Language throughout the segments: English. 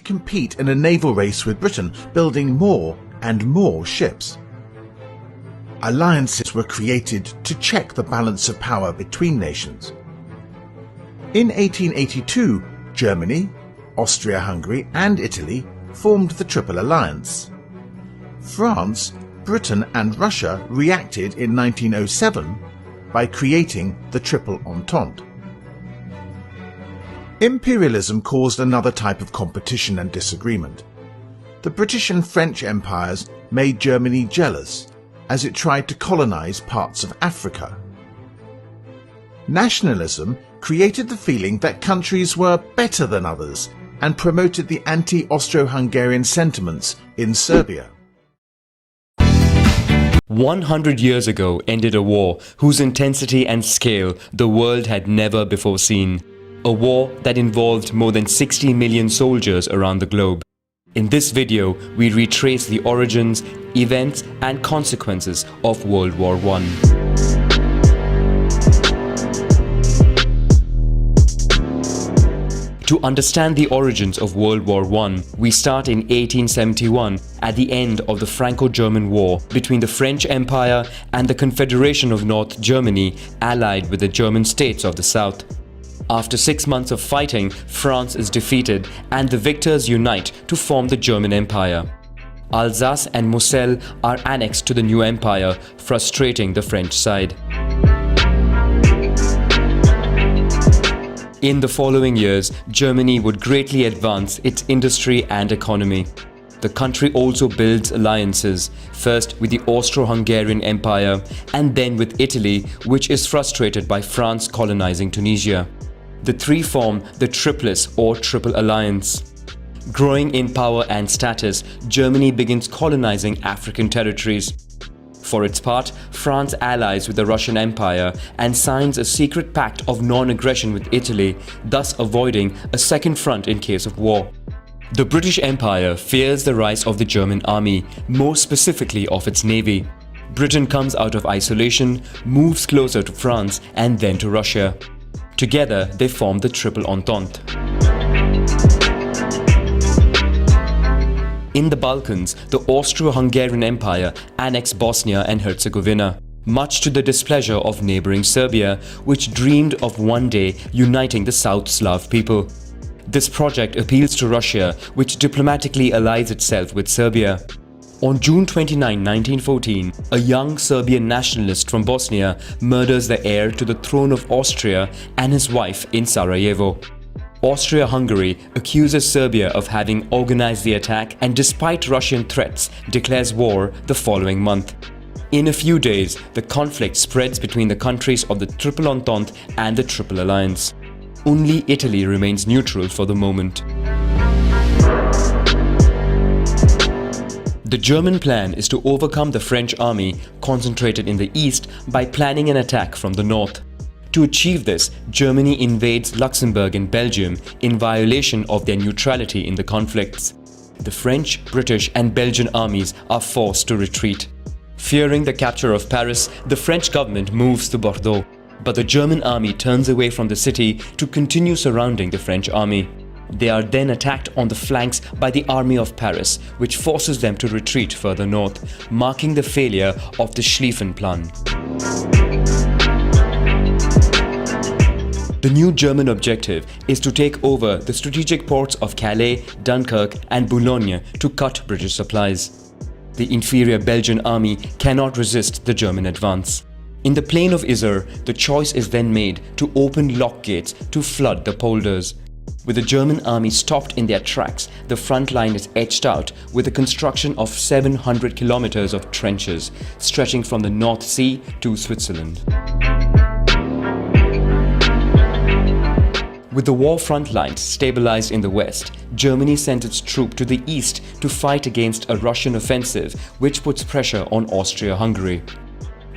Compete in a naval race with Britain, building more and more ships. Alliances were created to check the balance of power between nations. In 1882, Germany, Austria-Hungary and Italy formed the Triple Alliance. France, Britain and Russia reacted in 1907 by creating the Triple Entente. Imperialism caused another type of competition and disagreement. The British and French empires made Germany jealous as it tried to colonize parts of Africa. Nationalism created the feeling that countries were better than others and promoted the anti-Austro-Hungarian sentiments in Serbia. 100 years ago ended a war whose intensity and scale the world had never before seen. A war that involved more than 60 million soldiers around the globe. In this video, we retrace the origins, events and consequences of World War I. To understand the origins of World War I, we start in 1871 at the end of the Franco-German War between the French Empire and the Confederation of North Germany, allied with the German states of the South. After 6 months of fighting, France is defeated and the victors unite to form the German Empire. Alsace and Moselle are annexed to the new empire, frustrating the French side. In the following years, Germany would greatly advance its industry and economy. The country also builds alliances, first with the Austro-Hungarian Empire and then with Italy, which is frustrated by France colonizing Tunisia. The three form the Triplice or Triple Alliance. Growing in power and status, Germany begins colonizing African territories. For its part, France allies with the Russian Empire and signs a secret pact of non-aggression with Italy, thus avoiding a second front in case of war. The British Empire fears the rise of the German army, more specifically of its navy. Britain comes out of isolation, moves closer to France and then to Russia. Together, they form the Triple Entente. In the Balkans, the Austro-Hungarian Empire annexed Bosnia and Herzegovina, much to the displeasure of neighboring Serbia, which dreamed of one day uniting the South Slav people. This project appeals to Russia, which diplomatically allies itself with Serbia. On June 29, 1914, a young Serbian nationalist from Bosnia murders the heir to the throne of Austria and his wife in Sarajevo. Austria-Hungary accuses Serbia of having organized the attack and, despite Russian threats, declares war the following month. In a few days, the conflict spreads between the countries of the Triple Entente and the Triple Alliance. Only Italy remains neutral for the moment. The German plan is to overcome the French army concentrated in the east by planning an attack from the north. To achieve this, Germany invades Luxembourg and Belgium in violation of their neutrality in the conflicts. The French, British and Belgian armies are forced to retreat. Fearing the capture of Paris, the French government moves to Bordeaux, but the German army turns away from the city to continue surrounding the French army. They are then attacked on the flanks by the Army of Paris, which forces them to retreat further north, marking the failure of the Schlieffen Plan. The new German objective is to take over the strategic ports of Calais, Dunkirk and Boulogne to cut British supplies. The inferior Belgian army cannot resist the German advance. In the plain of Yser, the choice is then made to open lock gates to flood the polders. With the German army stopped in their tracks, the front line is etched out with the construction of 700 kilometers of trenches stretching from the North Sea to Switzerland. With the war front lines stabilized in the west, Germany sent its troops to the east to fight against a Russian offensive which puts pressure on Austria-Hungary.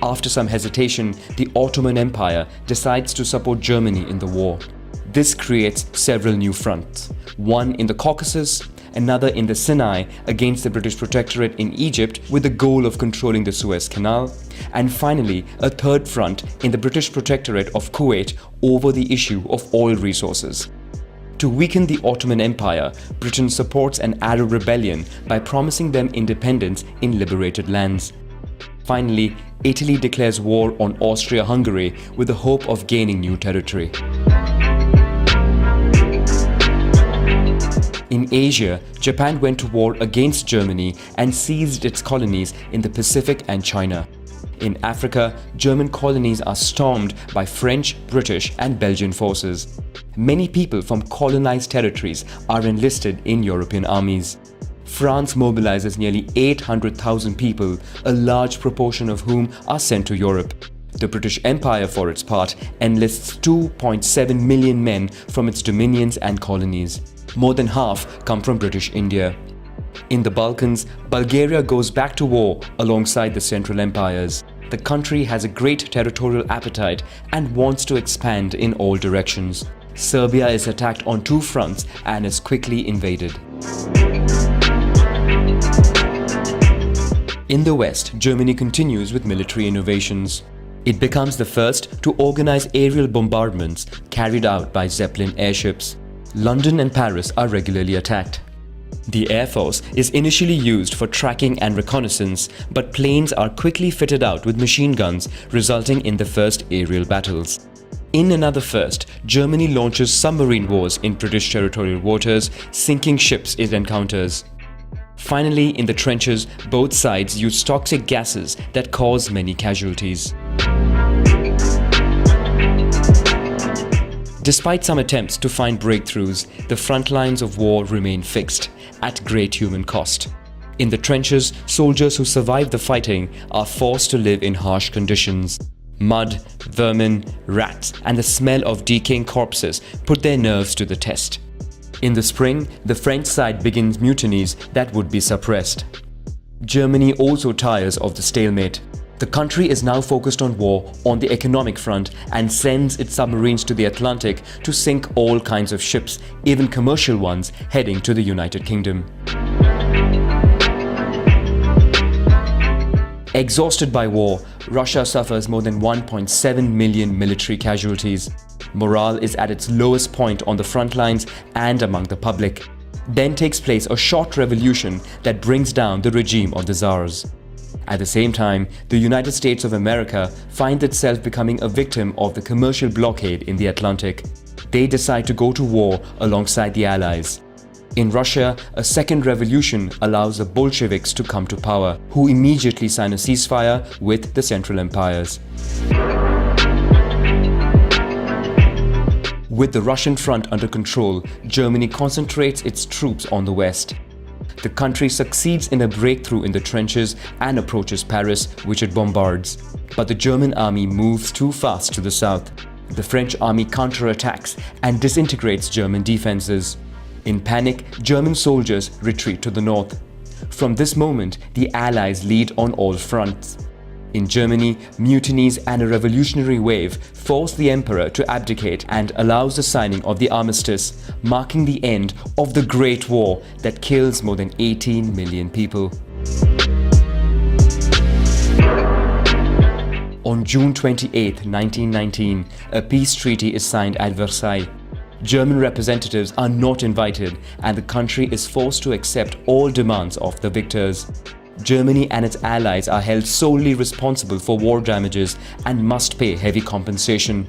After some hesitation, the Ottoman Empire decides to support Germany in the war. This creates several new fronts, one in the Caucasus, another in the Sinai against the British Protectorate in Egypt with the goal of controlling the Suez Canal, and finally a third front in the British Protectorate of Kuwait over the issue of oil resources. To weaken the Ottoman Empire, Britain supports an Arab rebellion by promising them independence in liberated lands. Finally, Italy declares war on Austria-Hungary with the hope of gaining new territory. In Asia, Japan went to war against Germany and seized its colonies in the Pacific and China. In Africa, German colonies are stormed by French, British and Belgian forces. Many people from colonized territories are enlisted in European armies. France mobilizes nearly 800,000 people, a large proportion of whom are sent to Europe. The British Empire, for its part, enlists 2.7 million men from its dominions and colonies. More than half come from British India. In the Balkans, Bulgaria goes back to war alongside the Central Empires. The country has a great territorial appetite and wants to expand in all directions. Serbia is attacked on two fronts and is quickly invaded. In the West, Germany continues with military innovations. It becomes the first to organize aerial bombardments carried out by Zeppelin airships. London and Paris are regularly attacked. The Air Force is initially used for tracking and reconnaissance, but planes are quickly fitted out with machine guns, resulting in the first aerial battles. In another first, Germany launches submarine wars in British territorial waters, sinking ships it encounters. Finally, in the trenches, both sides use toxic gases that cause many casualties. Despite some attempts to find breakthroughs, the front lines of war remain fixed, at great human cost. In the trenches, soldiers who survive the fighting are forced to live in harsh conditions. Mud, vermin, rats, and the smell of decaying corpses put their nerves to the test. In the spring, the French side begins mutinies that would be suppressed. Germany also tires of the stalemate. The country is now focused on war on the economic front and sends its submarines to the Atlantic to sink all kinds of ships, even commercial ones, heading to the United Kingdom. Exhausted by war, Russia suffers more than 1.7 million military casualties. Morale is at its lowest point on the front lines and among the public. Then takes place a short revolution that brings down the regime of the Tsars. At the same time, the United States of America finds itself becoming a victim of the commercial blockade in the Atlantic. They decide to go to war alongside the Allies. In Russia, a second revolution allows the Bolsheviks to come to power, who immediately sign a ceasefire with the Central Empires. With the Russian front under control, Germany concentrates its troops on the west. The country succeeds in a breakthrough in the trenches and approaches Paris, which it bombards. But the German army moves too fast to the south. The French army counterattacks and disintegrates German defenses. In panic, German soldiers retreat to the north. From this moment, the Allies lead on all fronts. In Germany, mutinies and a revolutionary wave force the emperor to abdicate and allows the signing of the armistice, marking the end of the Great War that kills more than 18 million people. On June 28, 1919, a peace treaty is signed at Versailles. German representatives are not invited and the country is forced to accept all demands of the victors. Germany and its allies are held solely responsible for war damages and must pay heavy compensation.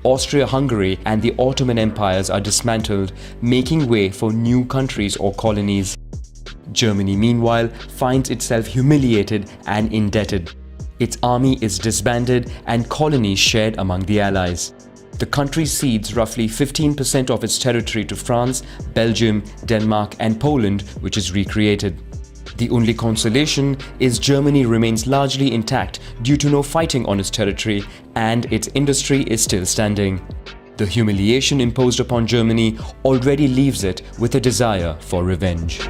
Austria-Hungary and the Ottoman empires are dismantled, making way for new countries or colonies. Germany, meanwhile, finds itself humiliated and indebted. Its army is disbanded and colonies shared among the Allies. The country cedes roughly 15% of its territory to France, Belgium, Denmark and Poland, which is recreated. The only consolation is Germany remains largely intact due to no fighting on its territory, and its industry is still standing. The humiliation imposed upon Germany already leaves it with a desire for revenge.